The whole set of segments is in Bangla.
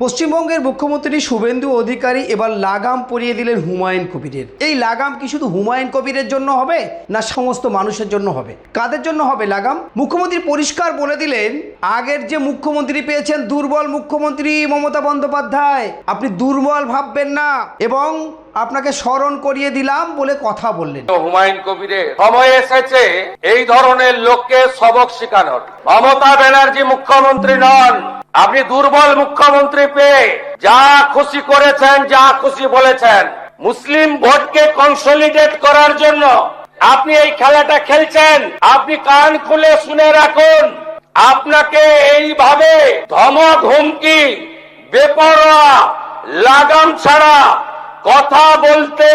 পশ্চিমবঙ্গের মুখ্যমন্ত্রী শুভেন্দু অধিকারী এবার লাগাম পরিয়ে দিলেন হুমায়ুন কবিরের। এই লাগাম কি শুধু হুমায়ুন কবিরের জন্য হবে না সমস্ত মানুষের জন্য হবে? কাদের জন্য হবে লাগাম? মুখ্যমন্ত্রী পরিষ্কার বলে দিলেন, আগের যে মুখ্যমন্ত্রী পেয়েছেন দুর্বল মুখ্যমন্ত্রী মমতা বন্দ্যোপাধ্যায়, আপনি দুর্বল ভাববেন না এবং আপনাকে স্মরণ করিয়ে দিলাম বলে কথা বললেন। হুমায়ুন কবিরের সময় এসেছে এই ধরনের লোককে সবক শেখানোর। মমতা ব্যানার্জি মুখ্যমন্ত্রী নন। আপনি দুর্বল মুখ্যমন্ত্রী পেয়ে যা খুশি করেছেন, যা খুশি বলেছেন, মুসলিম ভোটকে কনসলিডেট করার জন্য আপনি এই খেলাটা খেলছেন। আপনি কান খুলে শুনে রাখুন, আপনাকে এইভাবে ধমক হুমকি বেপরোয়া লাগাম ছাড়া কথা বলতে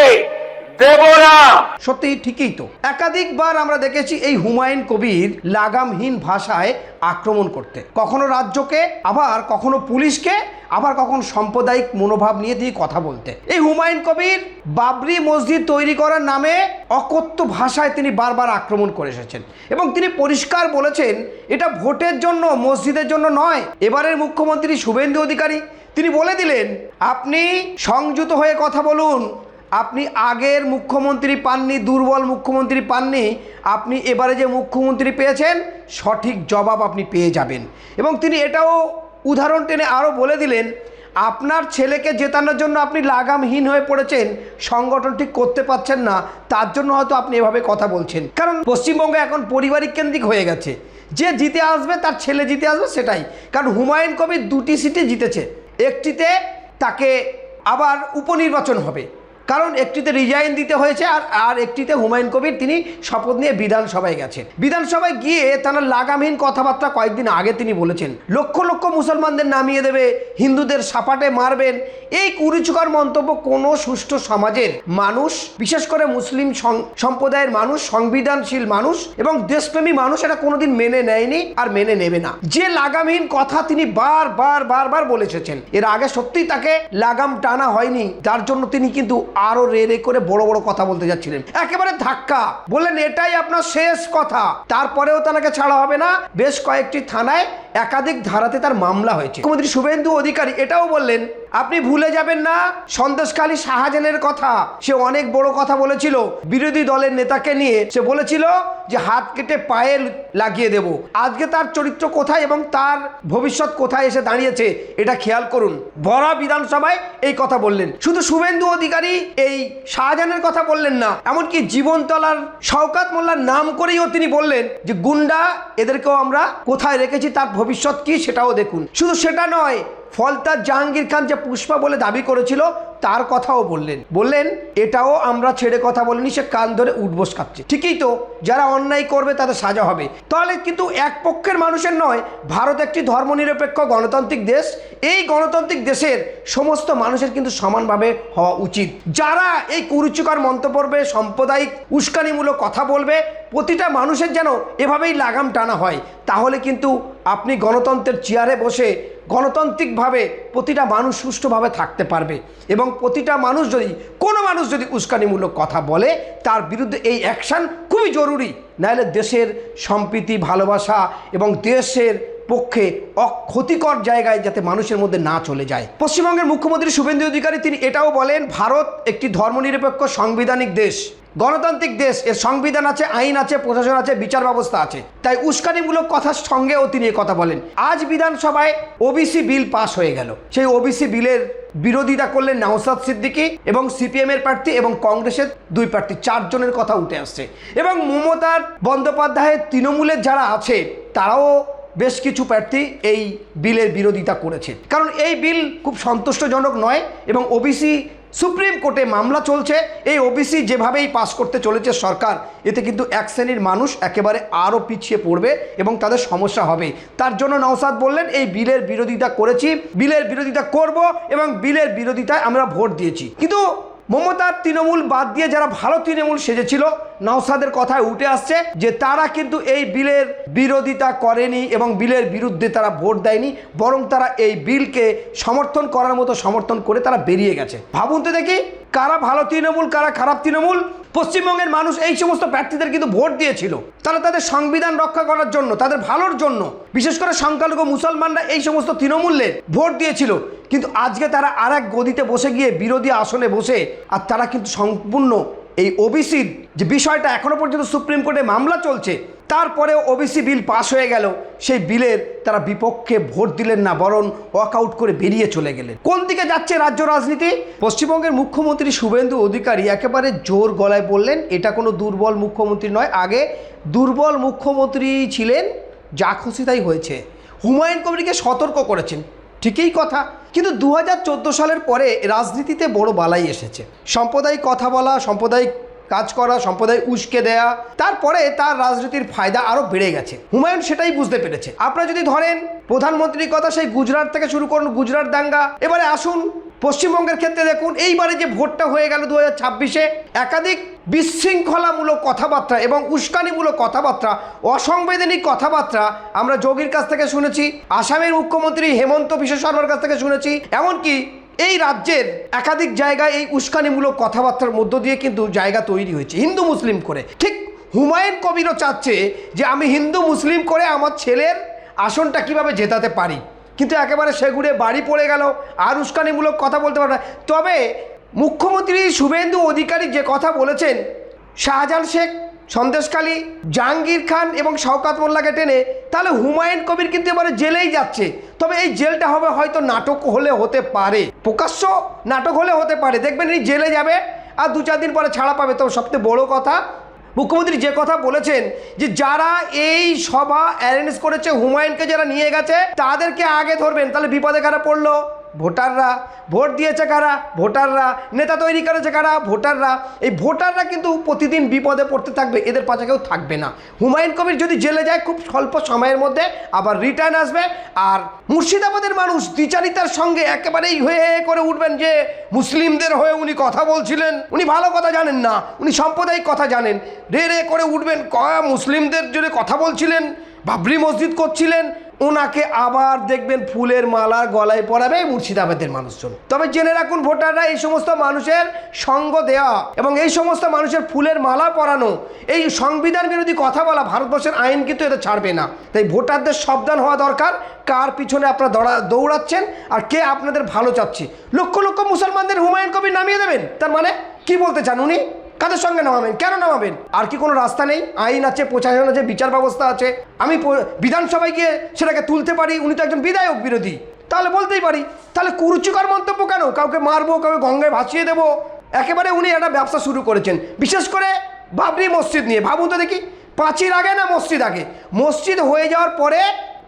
দেব না। সত্যি ঠিকই তো, একাধিকবার আমরা দেখেছি এই হুমায়ুন কবির লাগামহীন ভাষায় আক্রমণ করতে, কখনো রাজ্যকে, আবার কখনো পুলিশকে, আবার কখনো সাম্প্রদায়িক মনোভাব নিয়ে দিয়ে কথা বলতে। এই হুমায়ুন কবির বাবরি মসজিদ তৈরি করার নামে অকথ্য ভাষায় তিনি বারবার আক্রমণ করে এসেছেন এবং তিনি পরিষ্কার বলেছেন এটা ভোটের জন্য, মসজিদের জন্য নয়। এবারের মুখ্যমন্ত্রী শুভেন্দু অধিকারী তিনি বলে দিলেন, আপনি সংযত হয়ে কথা বলুন, আপনি আগের মুখ্যমন্ত্রী পাননি, দুর্বল মুখ্যমন্ত্রী পাননি, আপনি এবারে যে মুখ্যমন্ত্রী পেয়েছেন সঠিক জবাব আপনি পেয়ে যাবেন। এবং তিনি এটাও উদাহরণ টেনে আরও বলে দিলেন, আপনার ছেলেকে জেতানোর জন্য আপনি লাগামহীন হয়ে পড়েছেন, সংগঠন ঠিক করতে পারছেন না, তার জন্য হয়তো আপনি এভাবে কথা বলছেন। কারণ পশ্চিমবঙ্গে এখন পারিবারিক কেন্দ্রিক হয়ে গেছে, যে জিতে আসবে তার ছেলে জিতে আসবে সেটাই। কারণ হুমায়ুন কবির 2টি সিটে জিতেছে, একটিতে তাকে আবার উপনির্বাচন হবে, কারণ একটিতে রিজাইন দিতে হয়েছে, আর একটিতে হুমায়ুন কবির তিনি শপথ নিয়ে বিধানসভায় গেছেন। বিধানসভায় গিয়ে তার লাগামহীন কথাবার্তা কয়েকদিন আগে তিনি বলেছেন, লক্ষ লক্ষ মুসলমানদের নামিয়ে দেবে, হিন্দুদের সাপাটে মারবেন। এই কুরুচিকর মন্তব্য কোনো সুষ্ঠু সমাজের মানুষ, বিশেষ করে মুসলিম সম্প্রদায়ের মানুষ, সংবিধানশীল মানুষ এবং দেশপ্রেমী মানুষ এটা কোনোদিন মেনে নেয়নি আর মেনে নেবে না। যে লাগামহীন কথা তিনি বারবার বলে এসেছেন, এর আগে সত্যিই তাকে লাগাম টানা হয়নি, যার জন্য তিনি কিন্তু আরো রে করে বড় বড় কথা বলতে যাচ্ছিলেন। একেবারে ধাক্কা বললেন এটাই আপনার শেষ কথা, তারপরেও তাকে ছাড়া হবে না। বেশ কয়েকটি থানায় একাধিক ধারাতে তার মামলা হয়েছে। মুখ্যমন্ত্রী শুভেন্দু অধিকারী এটাও বললেন, আপনি ভুলে যাবেন না সন্দেশখালী শাহজাহানের কথা। সে অনেক বড় কথা বলেছিল বিরোধী দলের নেতাকে নিয়ে, সে বলেছিল যে হাত কেটে পায়ে লাগিয়ে দেব। আজকে তার চরিত্র কোথায় এবং তার ভবিষ্যৎ কোথায় এসে দাঁড়িয়েছে এটা খেয়াল করুন। বড়া বিধানসভায় এই কথা বললেন। শুধু শুভেন্দু অধিকারী এই শাহজাহানের কথা বললেন না, এমনকি জীবনতলার শওকত মোল্লার নাম করেও তিনি বললেন যে গুন্ডা এদেরকেও আমরা কোথায় রেখেছি, তার ভবিষ্যৎ কি সেটাও দেখুন। শুধু সেটা নয়, ফলতার জাহাঙ্গীর খান যে পুষ্পা বলে দাবি করেছিল তার কথাও বললেন এটাও আমরা ছেড়ে কথা বলিনি, সে কান ধরে উঠবোস খাচ্ছে। ঠিকই তো, যারা অন্যায় করবে তাদের সাজা হবে। তাহলে কিন্তু এক পক্ষের মানুষের নয়, ভারত একটি ধর্মনিরপেক্ষ গণতান্ত্রিক দেশ, এই গণতান্ত্রিক দেশের সমস্ত মানুষের কিন্তু সমানভাবে হওয়া উচিত। যারা এই কুরুচিকর মন্তব্য করবে, সাম্প্রদায়িক উস্কানিমূলক কথা বলবে, প্রতিটা মানুষের যেন এভাবেই লাগাম টানা হয়, তাহলে কিন্তু আপনি গণতন্ত্রের চেয়ারে বসে গণতান্ত্রিকভাবে প্রতিটা মানুষ সুষ্ঠুভাবে থাকতে পারবে। এবং প্রতিটা মানুষ যদি, কোনো মানুষ যদি উস্কানিমূলক কথা বলে, তার বিরুদ্ধে এই অ্যাকশান খুবই জরুরি, নাহলে দেশের সম্প্রীতি, ভালোবাসা এবং দেশের পক্ষে ক্ষতিকর জায়গায় যাতে মানুষের মধ্যে না চলে যায়। পশ্চিমবঙ্গের মুখ্যমন্ত্রী শুভেন্দু অধিকারী তিনি এটাও বলেন, ভারত একটি ধর্মনিরপেক্ষ সাংবিধানিক দেশ, গণতান্ত্রিক দেশ, এর সংবিধান আছে, আইন আছে, প্রশাসন আছে, বিচার ব্যবস্থা আছে। তাই উস্কানিমূলক কথার সঙ্গেও তিনি কথা বলেন। আজ বিধানসভায় ওবিসি বিল পাস হয়ে গেল, সেই ওবিসি বিলের বিরোধিতা করলেন নওশাদ সিদ্দিকী এবং সিপিএম এর প্রার্থী এবং কংগ্রেসের 2 প্রার্থী, 4 জনের কথা উঠে আসছে। এবং মমতা বন্দ্যোপাধ্যায়ের তৃণমূলের যারা আছে তারাও বেশ কিছু প্রার্থী এই বিলের বিরোধিতা করেছে, কারণ এই বিল খুব সন্তুষ্টজনক নয় এবং ওবিসি সুপ্রিম কোর্টে মামলা চলছে। এই ওবিসি যেভাবেই পাস করতে চলেছে সরকার, এতে কিন্তু এক শ্রেণীর মানুষ একেবারে আরও পিছিয়ে পড়বে এবং তাদের সমস্যা হবে। তার জন্য নওশাদ বললেন এই বিলের বিরোধিতা করেছি, বিলের বিরোধিতা করব এবং বিলের বিরোধিতায় আমরা ভোট দিয়েছি। কিন্তু মমতার তৃণমূল বাদ দিয়ে যারা ভালো তৃণমূল সেজেছিল, নওশাদের কথায় উঠে আসছে যে তারা কিন্তু এই বিলের বিরোধিতা করেনি এবং বিলের বিরুদ্ধে তারা ভোট দেয়নি, বরং তারা এই বিলকে সমর্থন করার মতো সমর্থন করে তারা বেরিয়ে গেছে। ভাবুন তো দেখি, কারা ভালো তৃণমূল কারা খারাপ তৃণমূল। পশ্চিমবঙ্গের মানুষ এই সমস্ত প্রার্থীদের কিন্তু ভোট দিয়েছিল, তারা তাদের সংবিধান রক্ষা করার জন্য, তাদের ভালোর জন্য। বিশেষ করে সংখ্যালঘু মুসলমানরা এই সমস্ত তৃণমূলের ভোট দিয়েছিল। কিন্তু আজকে তারা আর এক গদিতে বসে গিয়ে বিরোধী আসনে বসে, আর তারা কিন্তু সম্পূর্ণ এই ওবিসির যে বিষয়টা এখনো পর্যন্ত সুপ্রিম কোর্টে মামলা চলছে, তারপরে ওবিসি বিল পাশ হয়ে গেল, সেই বিলের তারা বিপক্ষে ভোট দিলেন না, বরং ওয়াকআউট করে বেরিয়ে চলে গেলেন। কোন দিকে যাচ্ছে রাজ্য রাজনীতি? পশ্চিমবঙ্গের মুখ্যমন্ত্রী শুভেন্দু অধিকারী একেবারে জোর গলায় বললেন এটা কোনো দুর্বল মুখ্যমন্ত্রী নয়। আগে দুর্বল মুখ্যমন্ত্রী ছিলেন, যা খুশি তাই হয়েছে। হুমায়ুন কবিরকে সতর্ক করেছেন, ঠিকই কথা। কিন্তু 2014 সালের পরে রাজনীতিতে বড় বালাই এসেছে। সাম্প্রদায়িক কথা বলা, সাম্প্রদায়িক কাজ করা, সম্প্রদায় উস্কে দেয়া, তারপরে তার রাজনীতির ফায়দা আরও বেড়ে গেছে। হুমায়ুন সেটাই বুঝতে পেরেছে। আপনারা যদি ধরেন প্রধানমন্ত্রীর কথা, সেই গুজরাট থেকে শুরু করুন, গুজরাট দাঙ্গা। এবারে আসুন পশ্চিমবঙ্গের ক্ষেত্রে, দেখুন এইবারে যে ভোটটা হয়ে গেল 2026-এ, একাধিক বিশৃঙ্খলামূলক কথাবার্তা এবং উস্কানিমূলক কথাবার্তা, অসাংবিধানিক কথাবার্তা আমরা যোগীর কাছ থেকে শুনেছি, আসামের মুখ্যমন্ত্রী হেমন্ত বিশ্ব শর্মার কাছ থেকে শুনেছি, এমনকি এই রাজ্যের একাধিক জায়গায় এই উস্কানিমূলক কথাবার্তার মধ্য দিয়ে কিন্তু জায়গা তৈরি হয়েছে হিন্দু মুসলিম করে। ঠিক হুমায়ুন কবিরও চাচ্ছে যে আমি হিন্দু মুসলিম করে আমার ছেলের আসনটা কিভাবে জেতাতে পারি, কিন্তু একেবারে সেগুড়ে বাড়ি পড়ে গেল, আর উস্কানিমূলক কথা বলতে পারে না। তবে মুখ্যমন্ত্রী শুভেন্দু অধিকারী যে কথা বলেছেন, শাহজাহান শেখ, সন্দেশখালী, জাহাঙ্গীর খান এবং শওকত মোল্লাকে টেনে, তাহলে হুমায়ুন কবির কিন্তু এবারে জেলেই যাচ্ছে। তবে এই জেলটা হবে হয়তো নাটক হলে হতে পারে, প্রকাশ্য নাটক হলে হতে পারে। দেখবেন এই জেলে যাবে আর 2-4 দিন পরে ছাড়া পাবে। তবে সবথেকে বড় কথা, মুখ্যমন্ত্রী যে কথা বলেছেন যে যারা এই সভা অ্যারেঞ্জ করেছে, হুমায়ুনকে যারা নিয়ে গেছে, তাদেরকে আগে ধরবেন। তাহলে বিপদে কারা পড়লো? ভোটাররা। ভোট দিয়েছে কারা? ভোটাররা। নেতা তৈরি করেছে কারা? ভোটাররা। এই ভোটাররা কিন্তু প্রতিদিন বিপদে পড়তে থাকবে, এদের পাশে কেউ থাকবে না। হুমায়ুন কবির যদি জেলে যায়, খুব স্বল্প সময়ের মধ্যে আবার রিটার্ন আসবে। আর মুর্শিদাবাদের মানুষ দ্বিচারিতার সঙ্গে একেবারেই হয়ে করে উঠবেন যে মুসলিমদের হয়ে উনি কথা বলছিলেন, উনি ভালো কথা জানেন না, উনি সাম্প্রদায়িক কথা জানেন, রে রে করে উঠবেন, মুসলিমদের জন্য কথা বলছিলেন, বাবরি মসজিদ করছিলেন। ওনাকে আবার দেখবেন ফুলের মালা গলায় পরাবে মুর্শিদাবাদের মানুষজন। তবে জেনে রাখুন ভোটাররা, এই সমস্ত মানুষের সঙ্গ দেওয়া এবং এই সমস্ত মানুষের ফুলের মালা পরানো, এই সংবিধান বিরোধী কথা বলা, ভারতবর্ষের আইন কিন্তু এদের ছাড়বে না। তাই ভোটারদের সাবধান হওয়া দরকার, কার পিছনে আপনারা দৌড়াচ্ছেন আর কে আপনাদের ভালো চাচ্ছে। লক্ষ লক্ষ মুসলমানদের হুমায়ুন কবির নামিয়ে দেবেন, তার মানে কি বলতে চান উনি? কাদের সঙ্গে নামাবেন? কেন নামাবেন? আর কি কোনো রাস্তা নেই? আইন আছে, প্রশাসন আছে, বিচার ব্যবস্থা আছে। আমি বিধানসভায় গিয়ে সেটাকে তুলতে পারি, উনি তো একজন বিধায়ক বিরোধী, তাহলে বলতেই পারি। তাহলে কুরুচিকর মন্তব্য কেন? কাউকে মারবো, কাউকে গঙ্গায় ভাসিয়ে দেবো, একেবারে উনি একটা ব্যবসা শুরু করেছেন। বিশেষ করে বাবরি মসজিদ নিয়ে ভাবুন তো দেখি, পাঁচিল আগে না মসজিদ আগে? মসজিদ হয়ে যাওয়ার পরে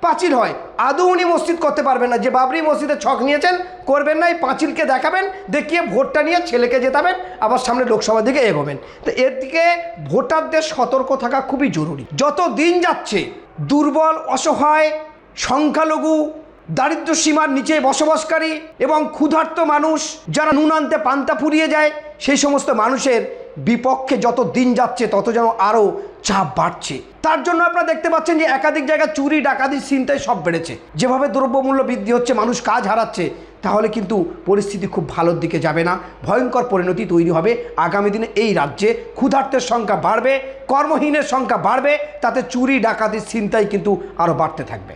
পাঁচিল হয়। আদৌ উনি মসজিদ করতে পারবেন না। যে বাবরি মসজিদের ছক নিয়েছেন, করবেন না। এই পাঁচিলকে দেখাবেন, দেখিয়ে ভোটটা নিয়ে ছেলেকে জেতাবেন, আবার সামনে লোকসভার দিকে এগোবেন। তো এর দিকে ভোটারদের সতর্ক থাকা খুবই জরুরি। যত দিন যাচ্ছে দুর্বল, অসহায়, সংখ্যালঘু, দারিদ্র্য সীমার নিচে বসবাসকারী এবং ক্ষুধার্ত মানুষ, যারা নুন আনতে পান্তা ফুরিয়ে যায়, সেই সমস্ত মানুষের বিপক্ষে যত দিন যাচ্ছে তত যেন আরও চাপ বাড়ছে। তার জন্য আপনারা দেখতে পাচ্ছেন যে একাধিক জায়গায় চুরি, ডাকাতি, ছিনতাই সব বেড়েছে। যেভাবে দ্রব্যমূল্য বৃদ্ধি হচ্ছে, মানুষ কাজ হারাচ্ছে, তাহলে কিন্তু পরিস্থিতি খুব ভালোর দিকে যাবে না, ভয়ঙ্কর পরিণতি তৈরি হবে। আগামী দিনে এই রাজ্যে ক্ষুধার্তের সংখ্যা বাড়বে, কর্মহীনের সংখ্যা বাড়বে, তাতে চুরি, ডাকাতি, ছিনতাই কিন্তু আরও বাড়তে থাকবে।